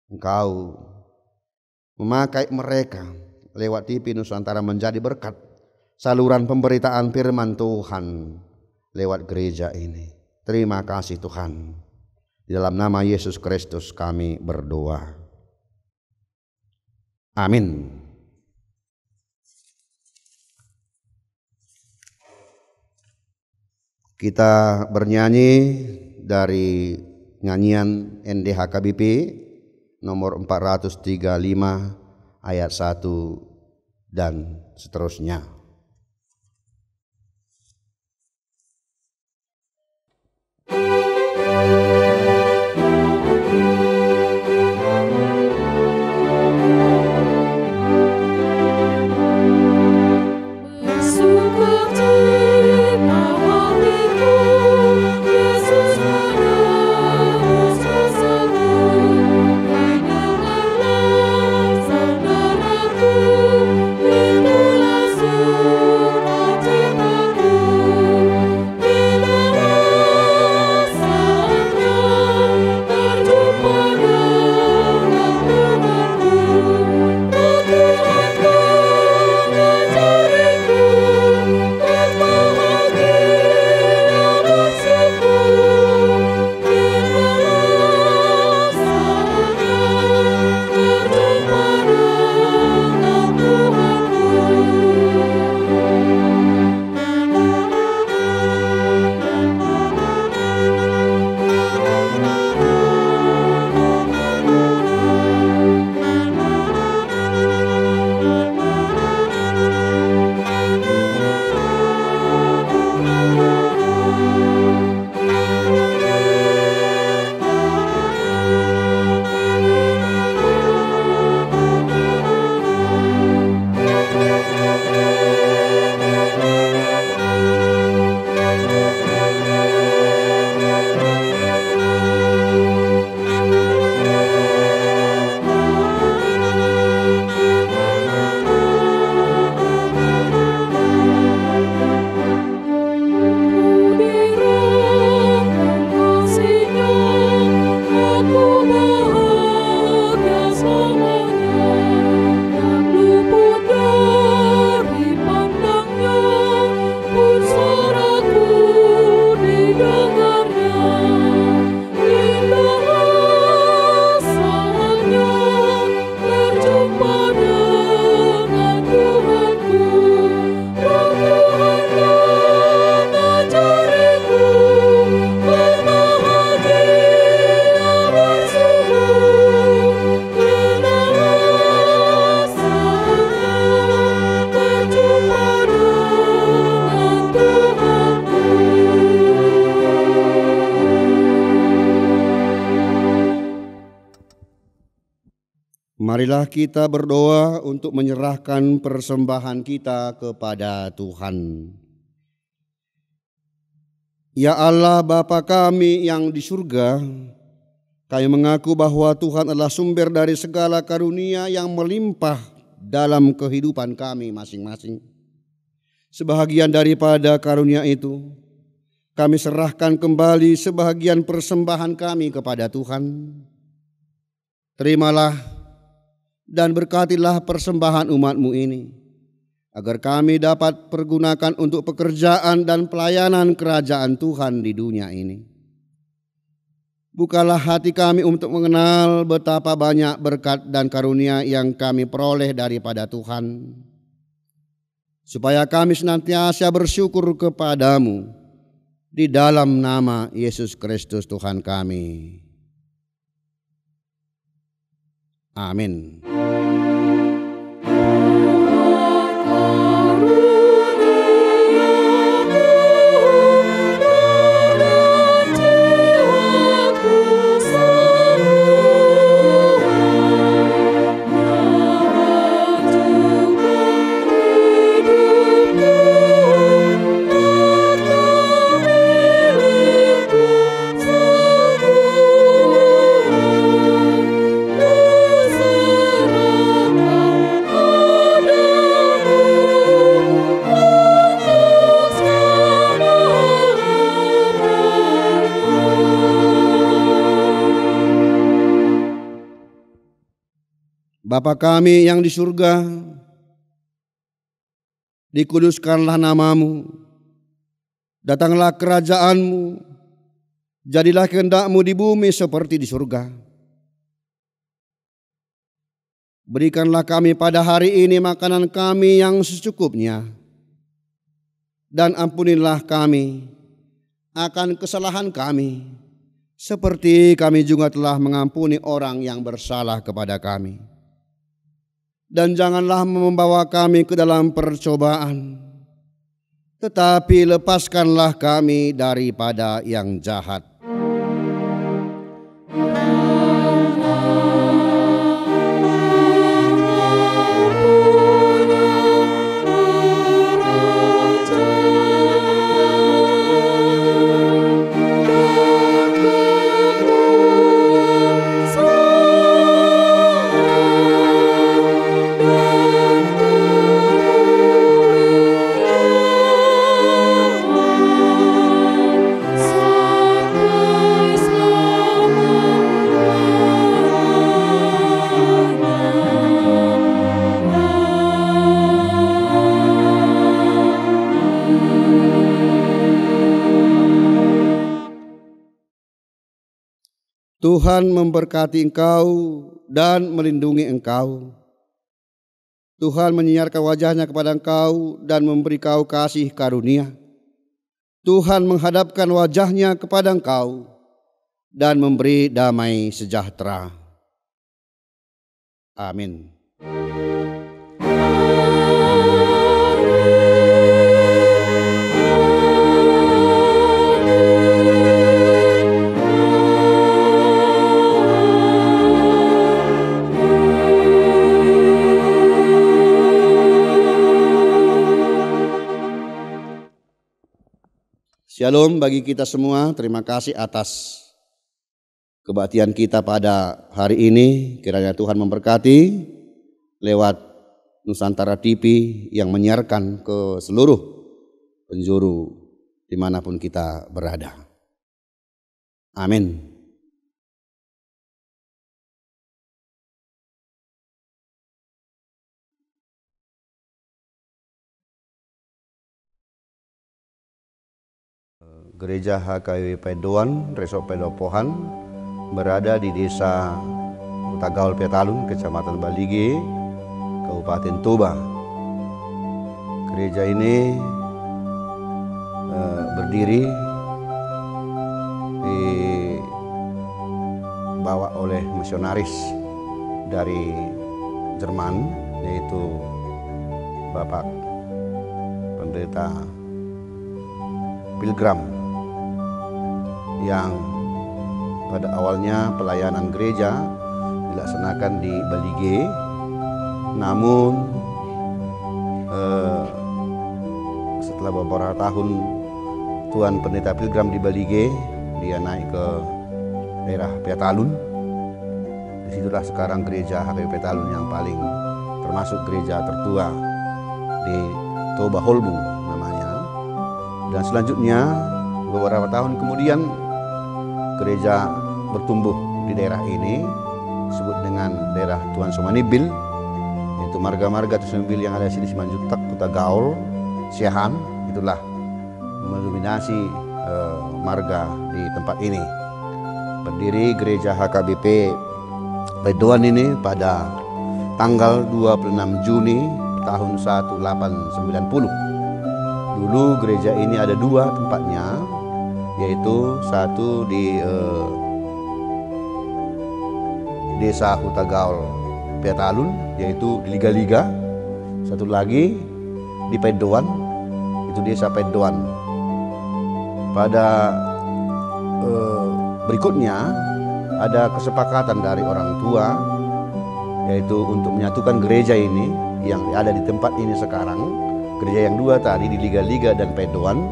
Engkau memakai mereka lewat TV Nusantara menjadi berkat saluran pemberitaan firman Tuhan lewat gereja ini. Terima kasih Tuhan. Di dalam nama Yesus Kristus kami berdoa. Amin. Kita bernyanyi dari nyanyian NDHKBP nomor 435 ayat 1 dan seterusnya. Itulah Marilah kita berdoa untuk menyerahkan persembahan kita kepada Tuhan. Ya Allah Bapa kami yang di surga, kami mengaku bahwa Tuhan adalah sumber dari segala karunia yang melimpah dalam kehidupan kami masing-masing. Sebahagian daripada karunia itu, kami serahkan kembali sebahagian persembahan kami kepada Tuhan. Terimalah dan berkatilah persembahan umat-Mu ini, agar kami dapat pergunakan untuk pekerjaan dan pelayanan kerajaan Tuhan di dunia ini. Bukalah hati kami untuk mengenal betapa banyak berkat dan karunia yang kami peroleh daripada Tuhan, supaya kami senantiasa bersyukur kepadamu di dalam nama Yesus Kristus Tuhan kami. Amin. Bapa kami yang di surga, dikuduskanlah namamu, datanglah kerajaanmu, jadilah kehendak-Mu di bumi seperti di surga. Berikanlah kami pada hari ini makanan kami yang secukupnya, dan ampunilah kami akan kesalahan kami, seperti kami juga telah mengampuni orang yang bersalah kepada kami. Dan janganlah membawa kami ke dalam percobaan, tetapi lepaskanlah kami daripada yang jahat. Tuhan memberkati engkau dan melindungi engkau. Tuhan menyinarkan wajahnya kepada engkau dan memberi kau kasih karunia. Tuhan menghadapkan wajahnya kepada engkau dan memberi damai sejahtera. Amin. Shalom bagi kita semua, terima kasih atas kebaktian kita pada hari ini. Kiranya Tuhan memberkati lewat Nusantara TV yang menyiarkan ke seluruh penjuru dimanapun kita berada. Amin. Gereja HKW Pedoan, Resort Pedopohan berada di Desa Utagaul Petalun, Kecamatan Balige, Kabupaten Toba. Gereja ini berdiri dibawa oleh misionaris dari Jerman, yaitu Bapak Pendeta Pilgrim, yang pada awalnya pelayanan gereja dilaksanakan di Balige. Namun setelah beberapa tahun Tuan Pendeta Pilgrim di Balige, dia naik ke daerah Petalun. Disitulah sekarang gereja HKBP Petalun yang paling termasuk gereja tertua di Toba Holbung namanya. Dan selanjutnya beberapa tahun kemudian gereja bertumbuh di daerah ini, disebut dengan daerah Tuan Somanibil, yaitu marga-marga Somanibil yang ada di sini, Simanjuntak, Kuta Gaul, Siahan, itulah mendominasi marga di tempat ini. Berdiri gereja HKBP Pedoan ini pada tanggal 26 Juni tahun 1890. Dulu gereja ini ada dua tempatnya, yaitu satu di Desa Hutagaul Petalun, yaitu di Liga-Liga. Satu lagi di Pedoan, itu Desa Pedoan. Pada berikutnya ada kesepakatan dari orang tua, yaitu untuk menyatukan gereja ini yang ada di tempat ini sekarang. Gereja yang dua tadi di Liga-Liga dan Pedoan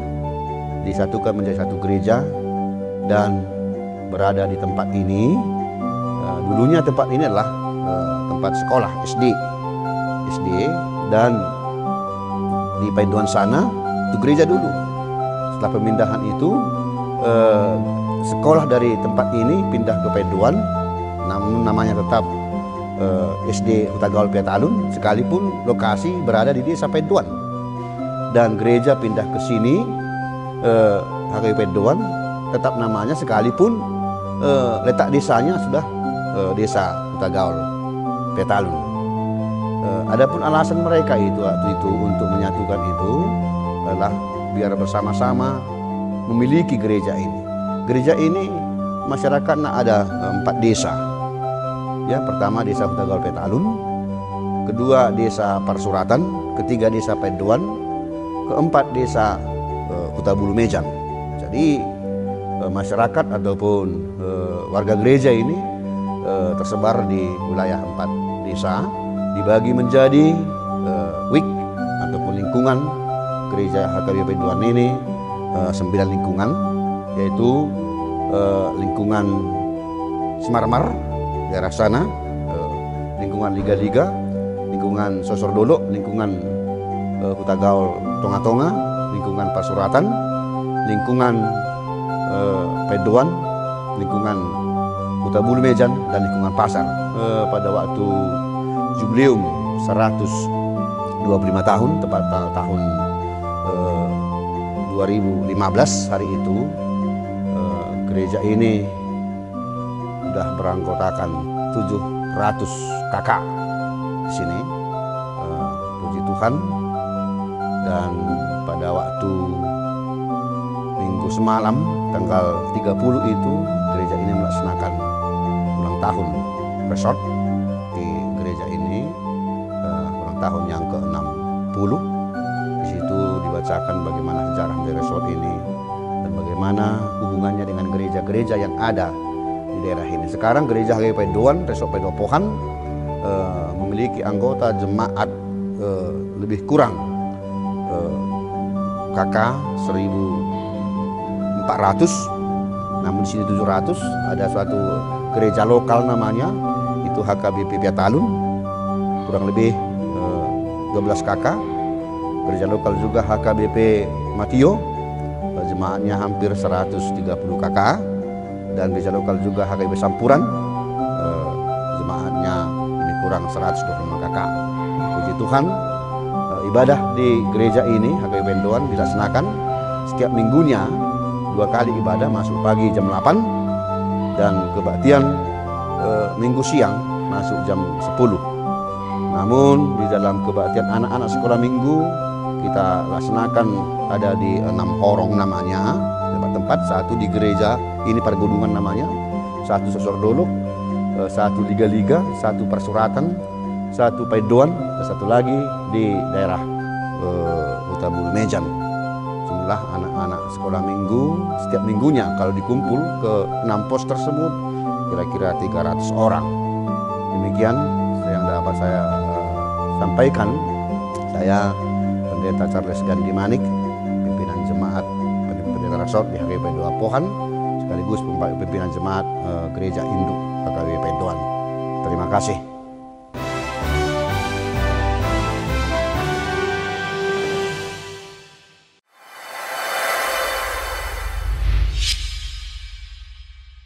disatukan menjadi satu gereja dan berada di tempat ini. Dulunya tempat ini adalah tempat sekolah SD, dan di Pedoan sana itu gereja dulu. Setelah pemindahan itu sekolah dari tempat ini pindah ke Pedoan, namun namanya tetap SD Hutagaul Petalun, sekalipun lokasi berada di Desa Pedoan. Dan gereja pindah ke sini, HKBP Pedoan, tetap namanya sekalipun letak desanya sudah Desa Hutagaul Petalun. Adapun alasan mereka itu waktu itu untuk menyatukan itu adalah biar bersama-sama memiliki gereja ini. Gereja ini masyarakatnya ada 4 desa. Ya, pertama Desa Hutagaul Petalun, kedua Desa Parsuratan, ketiga Desa Pedoan, keempat Desa Hutabulu Mejan. Jadi masyarakat ataupun warga gereja ini tersebar di wilayah 4 desa, dibagi menjadi wik ataupun lingkungan. Gereja HKBP Pedoan ini 9 lingkungan, yaitu lingkungan Semarmar daerah sana, lingkungan Liga-Liga, lingkungan Sosordolo, lingkungan Hutagaul Tonga-Tonga, lingkungan Pasuratan, lingkungan Pedoan, lingkungan Hutabulu Mejan, dan lingkungan Pasar. Pada waktu jubileum 125 tahun, tepat tahun 2015 hari itu, gereja ini sudah beranggotakan 700 kakak di sini. Puji Tuhan. Dan pada waktu Minggu semalam tanggal 30 itu gereja ini melaksanakan ulang tahun resort di gereja ini, ulang tahun yang ke-60. Di situ dibacakan bagaimana sejarah dari resort ini dan bagaimana hubungannya dengan gereja-gereja yang ada di daerah ini. Sekarang gereja HKBP Pedoan, Resort Pedopohan, memiliki anggota jemaat lebih kurang kakak 1.400, namun di sini 700. Ada suatu gereja lokal namanya itu HKBP Petalun, kurang lebih 12 kakak. Gereja lokal juga HKBP Matio, jemaatnya hampir 130 kakak. Dan gereja lokal juga HKBP Sampuran, jemaatnya lebih kurang 125 kakak. Puji Tuhan, ibadah di gereja ini HKBP Pedoan dilaksanakan setiap minggunya 2 kali ibadah, masuk pagi jam 8 dan kebaktian minggu siang masuk jam 10. Namun di dalam kebaktian anak-anak sekolah minggu kita laksanakan ada di 6 horong namanya, tempat-tempat. Satu di gereja ini Pargodungan namanya, satu Sosordolo, satu Liga-Liga, satu Persuratan, satu Pedoan, dan satu lagi di daerah Hutabulu Mejan. Jumlah anak-anak sekolah minggu setiap minggunya kalau dikumpul ke 6 pos tersebut kira-kira 300 orang. Demikian yang dapat saya sampaikan. Saya Pendeta Charles Gandhi Manik, pimpinan jemaat Pendeta Rasot di HKBP Doa Pohan, sekaligus pimpinan jemaat Gereja Induk HKBP Doan. Terima kasih.